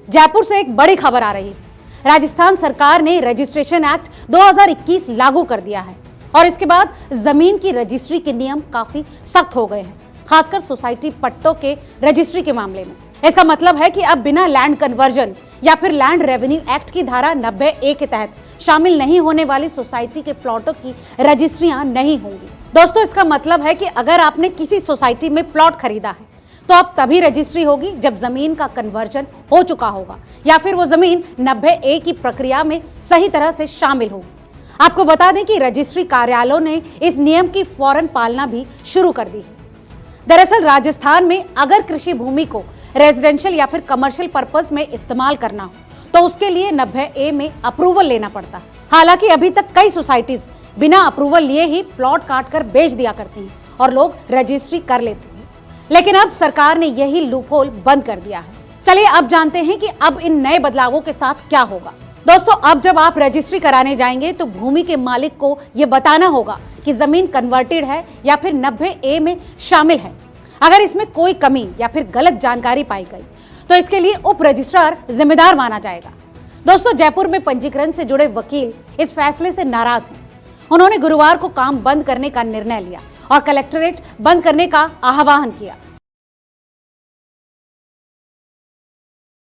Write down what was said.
जयपुर से एक बड़ी खबर आ रही है। राजस्थान सरकार ने रजिस्ट्रेशन एक्ट 2021 लागू कर दिया है और इसके बाद जमीन की रजिस्ट्री के नियम काफी सख्त हो गए हैं, खासकर सोसाइटी पट्टों के रजिस्ट्री के मामले में। इसका मतलब है कि अब बिना लैंड कन्वर्जन या फिर लैंड रेवेन्यू एक्ट की धारा 90A के तहत शामिल नहीं होने वाली सोसाइटी के प्लॉटों की रजिस्ट्रियां नहीं होंगी। दोस्तों, इसका मतलब है कि अगर आपने किसी सोसाइटी में प्लॉट खरीदा है तो अब तभी रजिस्ट्री होगी जब जमीन का कन्वर्जन हो चुका होगा या फिर वो जमीन 90A की प्रक्रिया में सही तरह से शामिल होगी। आपको बता दें कि रजिस्ट्री कार्यालयों ने इस नियम की फौरन पालना भी शुरू कर दी है। दरअसल राजस्थान में अगर कृषि भूमि को रेजिडेंशियल या फिर कमर्शियल पर्पस में इस्तेमाल करना हो तो उसके लिए 90A में अप्रूवल लेना पड़ता है। हालांकि अभी तक कई सोसाइटीज बिना अप्रूवल लिए ही प्लॉट काट कर बेच दिया करती हैं और लोग रजिस्ट्री कर लेते हैं, लेकिन अब सरकार ने यही लूपहोल बंद कर दिया है। चलिए अब जानते हैं कि अब इन नए बदलावों के साथ क्या होगा। दोस्तों, अब जब आप रजिस्ट्री कराने जाएंगे तो भूमि के मालिक को यह बताना होगा कि जमीन कन्वर्टेड है या फिर 90A में शामिल है। अगर इसमें कोई कमी या फिर गलत जानकारी पाई गई तो इसके लिए उप रजिस्ट्रार जिम्मेदार माना जाएगा। दोस्तों, जयपुर में पंजीकरण से जुड़े वकील इस फैसले से नाराज हैं। उन्होंने गुरुवार को काम बंद करने का निर्णय लिया और कलेक्ट्रेट बंद करने का आह्वान किया।